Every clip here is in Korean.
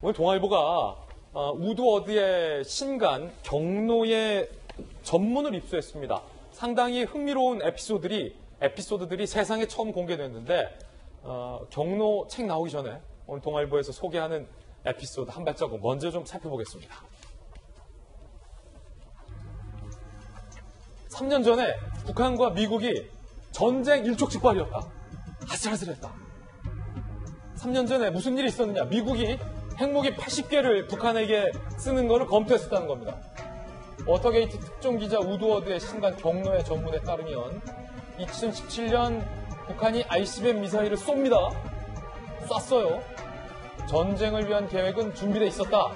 오늘 동아일보가 우드워드의 신간 경로의 전문을 입수했습니다. 상당히 흥미로운 에피소드들이 세상에 처음 공개됐는데 경로 책 나오기 전에 오늘 동아일보에서 소개하는 에피소드 한 발자국 먼저 좀 살펴보겠습니다. 3년 전에 북한과 미국이 전쟁 일촉즉발이었다. 아슬아슬했다. 3년 전에 무슨 일이 있었느냐. 미국이 핵무기 80개를 북한에게 쓰는 것을 검토했었다는 겁니다. 워터게이트 특종기자 우드워드의 신간 경로의 전문에 따르면 2017년 북한이 ICBM 미사일을 쏩니다. 쐈어요. 전쟁을 위한 계획은 준비되어 있었다.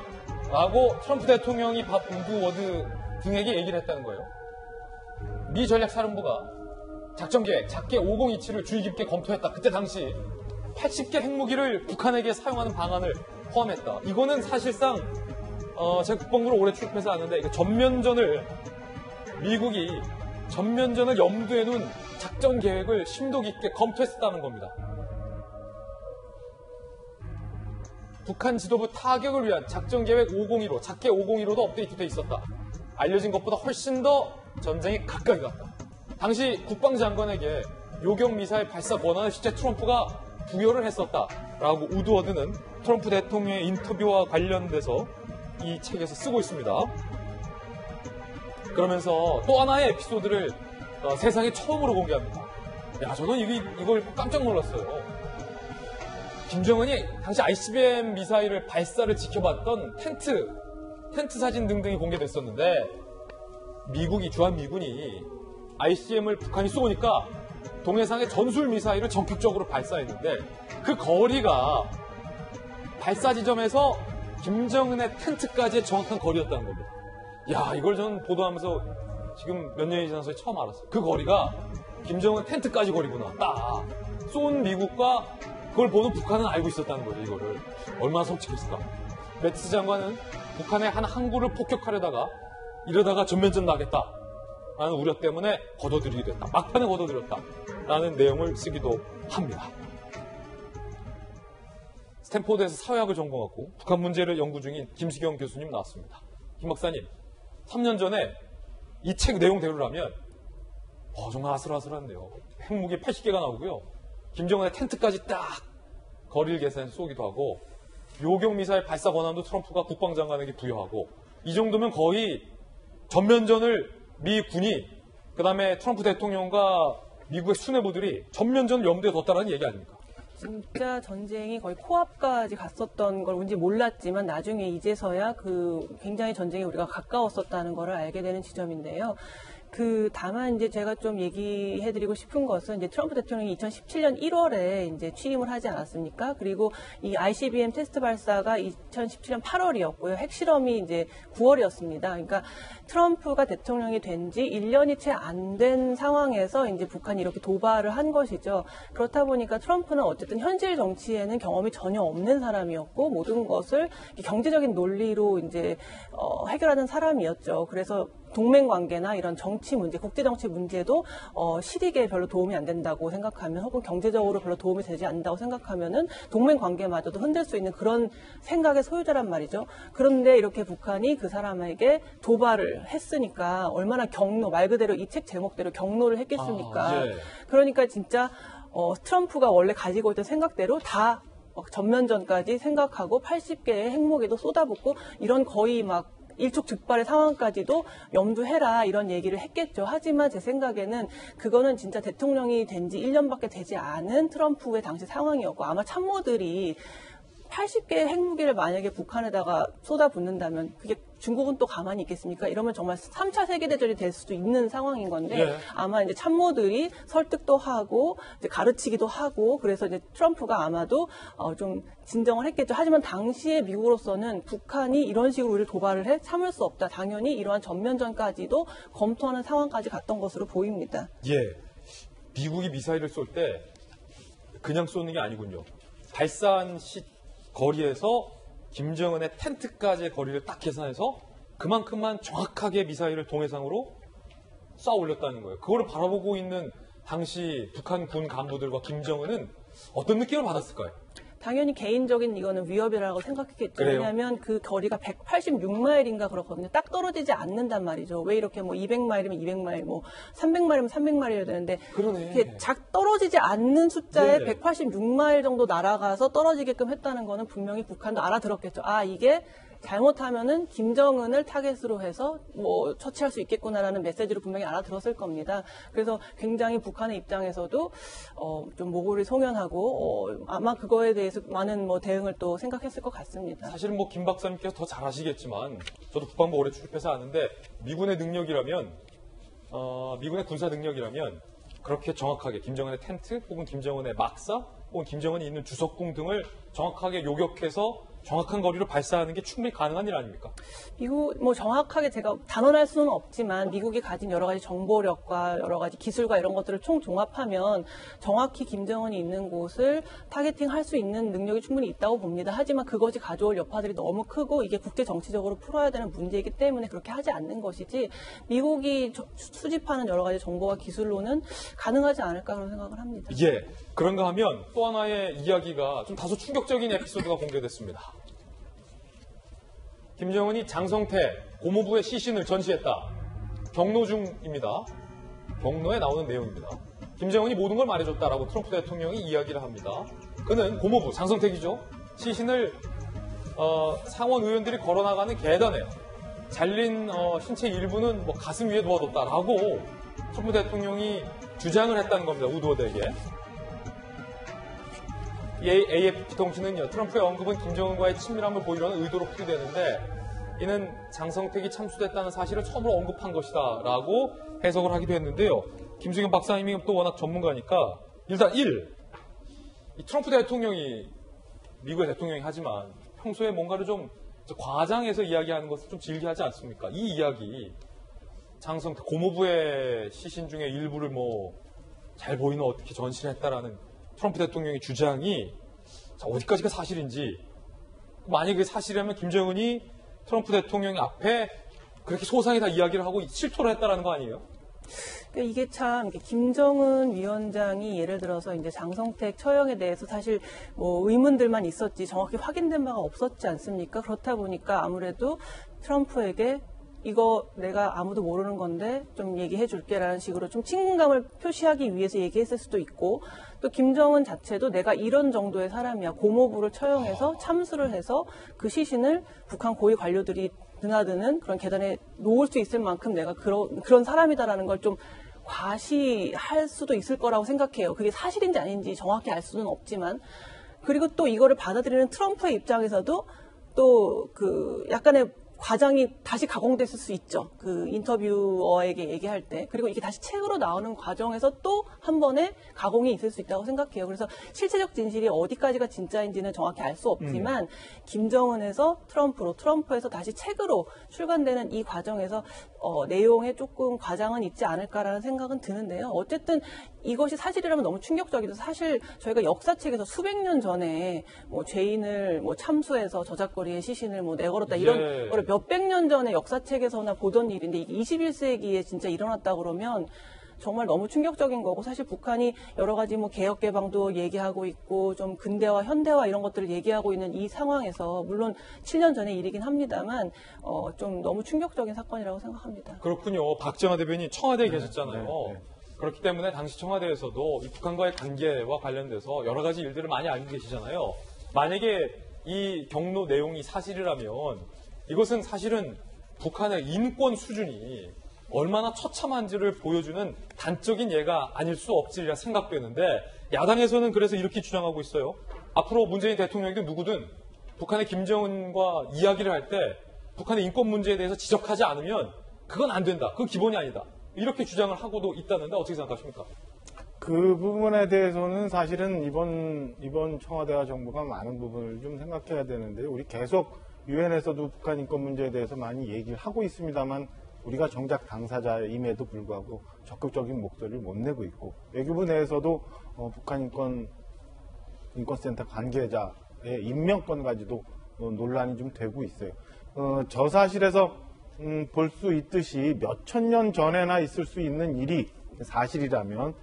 라고 트럼프 대통령이 밥 우드워드 등에게 얘기를 했다는 거예요. 미 전략사령부가 작전계획 작게 5027을 주의 깊게 검토했다. 그때 당시 80개 핵무기를 북한에게 사용하는 방안을 포함했다. 이거는 사실상 제가 국방부를 오래 출입해서 아는데 미국이 전면전을 염두에 둔 작전 계획을 심도 깊게 검토했었다는 겁니다. 북한 지도부 타격을 위한 작전 계획 501호, 작게 501호도 업데이트돼 있었다. 알려진 것보다 훨씬 더 전쟁이 가까이 갔다. 당시 국방장관에게 요격 미사일 발사 권한을 실제 트럼프가 부여를 했었다라고 우드워드는 트럼프 대통령의 인터뷰와 관련돼서 이 책에서 쓰고 있습니다. 그러면서 또 하나의 에피소드를 세상에 처음으로 공개합니다. 야, 저는 이걸 깜짝 놀랐어요. 김정은이 당시 ICBM 미사일을 발사를 지켜봤던 텐트 사진 등등이 공개됐었는데 주한미군이 ICBM을 북한이 쏘니까 동해상에 전술 미사일을 전격적으로 발사했는데 그 거리가 발사 지점에서 김정은의 텐트까지의 정확한 거리였다는 겁니다. 야, 이걸 저는 보도하면서 지금 몇 년이 지나서 처음 알았어요. 그 거리가 김정은 텐트까지 거리구나. 딱 쏜 미국과 그걸 보는 북한은 알고 있었다는 거죠. 이거를 얼마나 솔직했을까. 매티스 장관은 북한의 한 항구를 폭격하려다가 이러다가 전면전 나겠다 라는 우려 때문에 걷어들이게 됐다. 막판에 걷어들였다 라는 내용을 쓰기도 합니다. 스탠포드에서 사회학을 전공하고 북한 문제를 연구 중인 김시경 교수님 나왔습니다. 김 박사님, 3년 전에 이 책 내용대로라면 정말 아슬아슬한데요. 핵무기 80개가 나오고요. 김정은의 텐트까지 딱 거리를 계산해서 쏘기도 하고 요격미사일 발사 권한도 트럼프가 국방장관에게 부여하고 이 정도면 거의 전면전을 미 군이 그다음에 트럼프 대통령과 미국의 수뇌부들이 전면전을 염두에 뒀다는 얘기 아닙니까? 진짜 전쟁이 거의 코앞까지 갔었던 걸 왠지 몰랐지만 나중에 이제서야 굉장히 전쟁에 우리가 가까웠었다는 걸 알게 되는 지점인데요. 다만 이제 제가 좀 얘기해드리고 싶은 것은 이제 트럼프 대통령이 2017년 1월에 이제 취임을 하지 않았습니까? 그리고 이 ICBM 테스트 발사가 2017년 8월이었고요. 핵실험이 이제 9월이었습니다. 그러니까 트럼프가 대통령이 된 지 1년이 채 안 된 상황에서 이제 북한이 이렇게 도발을 한 것이죠. 그렇다 보니까 트럼프는 어쨌든 현실 정치에는 경험이 전혀 없는 사람이었고 모든 것을 경제적인 논리로 이제 해결하는 사람이었죠. 그래서 동맹 관계나 이런 정치 문제, 국제 정치 문제도 실익에 별로 도움이 안 된다고 생각하면 혹은 경제적으로 별로 도움이 되지 않는다고 생각하면은 동맹 관계마저도 흔들 수 있는 그런 생각의 소유자란 말이죠. 그런데 이렇게 북한이 그 사람에게 도발을 했으니까 얼마나 말 그대로 이 책 제목대로 경로를 했겠습니까? 예. 그러니까 진짜 트럼프가 원래 가지고 있던 생각대로 다 전면전까지 생각하고 80개의 핵무기도 쏟아붓고 이런 거의 막 일촉즉발의 상황까지도 염두해라 이런 얘기를 했겠죠. 하지만 제 생각에는 그거는 진짜 대통령이 된 지 1년밖에 되지 않은 트럼프의 당시 상황이었고 아마 참모들이 80개의 핵무기를 만약에 북한에다가 쏟아붓는다면 그게 중국은 또 가만히 있겠습니까? 이러면 정말 3차 세계대전이 될 수도 있는 상황인 건데 예. 아마 이제 참모들이 설득도 하고 이제 가르치기도 하고 그래서 이제 트럼프가 아마도 좀 진정을 했겠죠. 하지만 당시에 미국으로서는 북한이 이런 식으로 우리를 도발을 해 참을 수 없다. 당연히 이러한 전면전까지도 검토하는 상황까지 갔던 것으로 보입니다. 예. 미국이 미사일을 쏠 때 그냥 쏘는 게 아니군요. 발사한 거리에서 김정은의 텐트까지의 거리를 딱 계산해서 그만큼만 정확하게 미사일을 동해상으로 쏴 올렸다는 거예요. 그거를 바라보고 있는 당시 북한 군 간부들과 김정은은 어떤 느낌을 받았을까요? 당연히 개인적인 이거는 위협이라고 생각했겠죠. 그래요? 왜냐하면 그 거리가 186마일인가 그렇거든요. 딱 떨어지지 않는단 말이죠. 왜 이렇게 뭐 200마일이면 200마일, 뭐 300마일이면 300마일이어야 되는데 그러네. 이렇게 떨어지지 않는 숫자에 네네. 186마일 정도 날아가서 떨어지게끔 했다는 거는 분명히 북한도 알아들었겠죠. 아, 이게 잘못하면은 김정은을 타겟으로 해서 뭐 처치할 수 있겠구나라는 메시지를 분명히 알아들었을 겁니다. 그래서 굉장히 북한의 입장에서도 좀 모골이 송연하고 아마 그거에 대해서 많은 뭐 대응을 또 생각했을 것 같습니다. 사실은 뭐 김 박사님께서 더 잘 아시겠지만 저도 국방부 오래 출입해서 아는데 미군의 능력이라면 미군의 군사 능력이라면 그렇게 정확하게 김정은의 텐트 혹은 김정은의 막사 혹은 김정은이 있는 주석궁 등을 정확하게 요격해서 정확한 거리로 발사하는 게 충분히 가능한 일 아닙니까? 미국 뭐 정확하게 제가 단언할 수는 없지만 미국이 가진 여러 가지 정보력과 여러 가지 기술과 이런 것들을 총 종합하면 정확히 김정은이 있는 곳을 타겟팅할 수 있는 능력이 충분히 있다고 봅니다. 하지만 그것이 가져올 여파들이 너무 크고 이게 국제 정치적으로 풀어야 되는 문제이기 때문에 그렇게 하지 않는 것이지 미국이 수집하는 여러 가지 정보와 기술로는 가능하지 않을까 그런 생각을 합니다. 예. 그런가 하면 또 하나의 이야기가 좀 다소 충격적인 에피소드가 공개됐습니다. 김정은이 장성태 고모부의 시신을 전시했다. 경로 중입니다. 경로에 나오는 내용입니다. 김정은이 모든 걸 말해줬다라고 트럼프 대통령이 이야기를 합니다. 그는 고모부 장성택이죠. 시신을 상원 의원들이 걸어나가는 계단에 잘린 신체 일부는 뭐 가슴 위에 놓아뒀다라고 트럼프 대통령이 주장을 했다는 겁니다. 우드워드에게. AFP 통신은요, 트럼프의 언급은 김정은과의 친밀함을 보이려는 의도로 풀이되는데 이는 장성택이 참수됐다는 사실을 처음으로 언급한 것이다 라고 해석을 하기도 했는데요. 김수경 박사님이 또 워낙 전문가니까 일단 이 트럼프 대통령이 미국의 대통령이 하지만 평소에 뭔가를 좀 과장해서 이야기하는 것을 좀 즐겨하지 않습니까? 이 이야기 장성택 고모부의 시신 중에 일부를 뭐 잘 보이는 어떻게 전시를 했다라는 트럼프 대통령의 주장이 어디까지가 사실인지 만약에 그게 사실이라면 김정은이 트럼프 대통령 앞에 그렇게 소상히 다 이야기를 하고 실토를 했다라는 거 아니에요? 그러니까 이게 참 김정은 위원장이 예를 들어서 이제 장성택 처형에 대해서 사실 뭐 의문들만 있었지 정확히 확인된 바가 없었지 않습니까? 그렇다 보니까 아무래도 트럼프에게 이거 내가 아무도 모르는 건데 좀 얘기해 줄게라는 식으로 좀 친근감을 표시하기 위해서 얘기했을 수도 있고 또 김정은 자체도 내가 이런 정도의 사람이야. 고모부를 처형해서 참수를 해서 그 시신을 북한 고위 관료들이 드나드는 그런 계단에 놓을 수 있을 만큼 내가 그런 사람이다라는 걸 좀 과시할 수도 있을 거라고 생각해요. 그게 사실인지 아닌지 정확히 알 수는 없지만 그리고 또 이거를 받아들이는 트럼프의 입장에서도 또 그 약간의 과장이 다시 가공됐을 수 있죠. 그 인터뷰어에게 얘기할 때. 그리고 이게 다시 책으로 나오는 과정에서 또 한 번에 가공이 있을 수 있다고 생각해요. 그래서 실체적 진실이 어디까지가 진짜인지는 정확히 알 수 없지만 김정은에서 트럼프로, 트럼프에서 다시 책으로 출간되는 이 과정에서 내용에 조금 과장은 있지 않을까라는 생각은 드는데요. 어쨌든 이것이 사실이라면 너무 충격적이죠. 사실 저희가 역사책에서 수백 년 전에 뭐 죄인을 뭐 참수해서 저작거리에 시신을 뭐 내걸었다 이런 거를 몇백 년 전에 역사책에서나 보던 일인데 이게 21세기에 진짜 일어났다 그러면 정말 너무 충격적인 거고 사실 북한이 여러 가지 뭐 개혁 개방도 얘기하고 있고 좀 근대화 현대화 이런 것들을 얘기하고 있는 이 상황에서 물론 7년 전의 일이긴 합니다만 좀 너무 충격적인 사건이라고 생각합니다. 그렇군요. 박정화 대변인 청와대에 계셨잖아요. 그렇기 때문에 당시 청와대에서도 이 북한과의 관계와 관련돼서 여러 가지 일들을 많이 알고 계시잖아요. 만약에 이 경로 내용이 사실이라면 이것은 사실은 북한의 인권 수준이 얼마나 처참한지를 보여주는 단적인 예가 아닐 수 없으리라 생각되는데 야당에서는 그래서 이렇게 주장하고 있어요. 앞으로 문재인 대통령이든 누구든 북한의 김정은과 이야기를 할 때 북한의 인권 문제에 대해서 지적하지 않으면 그건 안 된다. 그건 기본이 아니다. 이렇게 주장을 하고도 있다는데 어떻게 생각하십니까? 그 부분에 대해서는 사실은 이번 청와대와 정부가 많은 부분을 좀 생각해야 되는데 우리 계속 유엔에서도 북한 인권 문제에 대해서 많이 얘기를 하고 있습니다만 우리가 정작 당사자임에도 불구하고 적극적인 목소리를 못 내고 있고 외교부 내에서도 북한 인권센터 관계자의 임명권 가지도 논란이 좀 되고 있어요. 저 사실에서 볼 수 있듯이 몇천 년 전에나 있을 수 있는 일이 사실이라면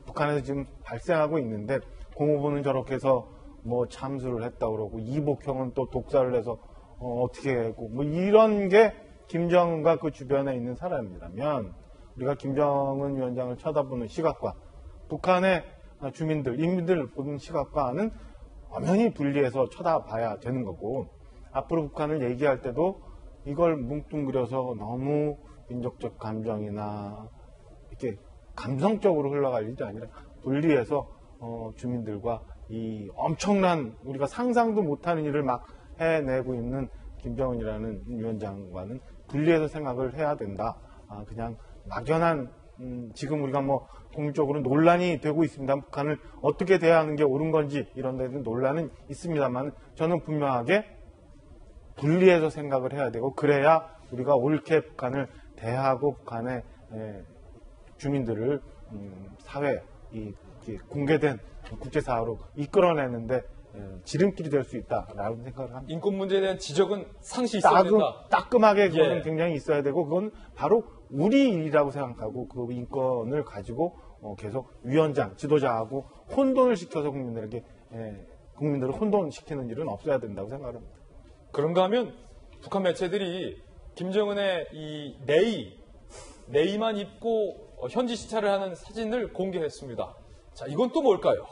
북한에서 지금 발생하고 있는데 공무부는 저렇게 해서 뭐 참수를 했다 그러고 이복형은 또 독사를 해서 어떻게 하고 뭐 이런 게 김정은과 그 주변에 있는 사람이라면 우리가 김정은 위원장을 쳐다보는 시각과 북한의 주민들, 인민들을 보는 시각과는 엄연히 분리해서 쳐다봐야 되는 거고 앞으로 북한을 얘기할 때도 이걸 뭉뚱그려서 너무 민족적 감정이나 이렇게 감성적으로 흘러갈 일이 아니라 분리해서 주민들과 이 엄청난 우리가 상상도 못하는 일을 막 해내고 있는 김정은이라는 위원장과는 분리해서 생각을 해야 된다. 그냥 막연한 지금 우리가 뭐 국민적으로 논란이 되고 있습니다. 북한을 어떻게 대하는 게 옳은 건지 이런 데는 논란은 있습니다만 저는 분명하게 분리해서 생각을 해야 되고 그래야 우리가 옳게 북한을 대하고 북한의 주민들을 사회 이 공개된 국제사회로 이끌어내는데 지름길이 될 수 있다라는 생각을 합니다. 인권 문제에 대한 지적은 상시 있어야 된다. 따끔하게 그거는 예. 굉장히 있어야 되고 그건 바로 우리 일이라고 생각하고 그 인권을 가지고 계속 위원장, 지도자하고 혼돈을 시켜서 국민들을 혼돈시키는 일은 없어야 된다고 생각합니다. 그런가 하면 북한 매체들이 김정은의 이 네이만 입고 현지 시찰을 하는 사진을 공개했습니다. 자, 이건 또 뭘까요?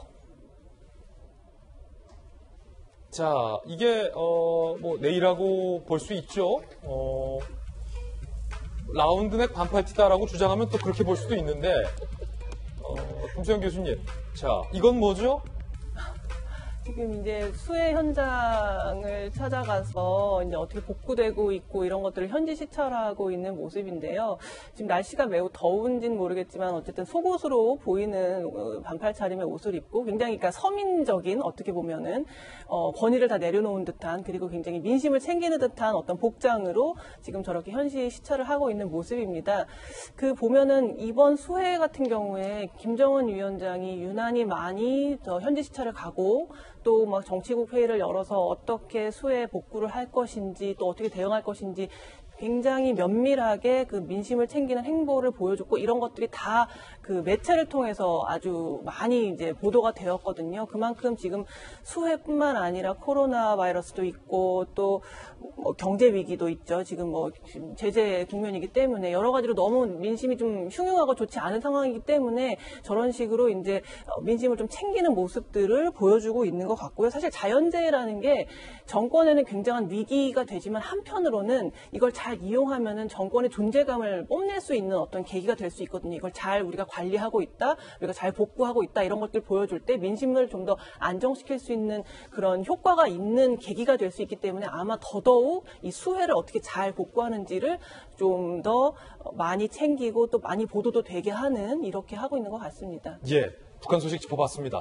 자, 이게 뭐 네이라고 볼 수 있죠. 라운드넥 반팔티다라고 주장하면 또 그렇게 볼 수도 있는데 김수영 교수님, 자, 이건 뭐죠? 지금 이제 수해 현장을 찾아가서 이제 어떻게 복구되고 있고 이런 것들을 현지 시찰하고 있는 모습인데요. 지금 날씨가 매우 더운지는 모르겠지만 어쨌든 속옷으로 보이는 반팔 차림의 옷을 입고 굉장히 그러니까 서민적인 어떻게 보면은 권위를 다 내려놓은 듯한 그리고 굉장히 민심을 챙기는 듯한 어떤 복장으로 지금 저렇게 현지 시찰을 하고 있는 모습입니다. 그 보면은 이번 수해 같은 경우에 김정은 위원장이 유난히 많이 현지 시찰을 가고 또 막 정치국 회의를 열어서 어떻게 수해 복구를 할 것인지 또 어떻게 대응할 것인지 굉장히 면밀하게 그 민심을 챙기는 행보를 보여줬고 이런 것들이 다 그 매체를 통해서 아주 많이 이제 보도가 되었거든요. 그만큼 지금 수해뿐만 아니라 코로나 바이러스도 있고 또 뭐 경제 위기도 있죠. 지금 뭐 제재 국면이기 때문에 여러 가지로 너무 민심이 좀 흉흉하고 좋지 않은 상황이기 때문에 저런 식으로 이제 민심을 좀 챙기는 모습들을 보여주고 있는 것 같고요. 사실 자연재해라는 게 정권에는 굉장한 위기가 되지만 한편으로는 이걸 잘 이용하면은 정권의 존재감을 뽐낼 수 있는 어떤 계기가 될 수 있거든요. 이걸 잘 우리가 관리하고 있다, 우리가 잘 복구하고 있다 이런 것들 보여줄 때 민심을 좀 더 안정시킬 수 있는 그런 효과가 있는 계기가 될 수 있기 때문에 아마 더더욱 이 수해를 어떻게 잘 복구하는지를 좀 더 많이 챙기고 또 많이 보도도 되게 하는 이렇게 하고 있는 것 같습니다. 예, 북한 소식 짚어봤습니다.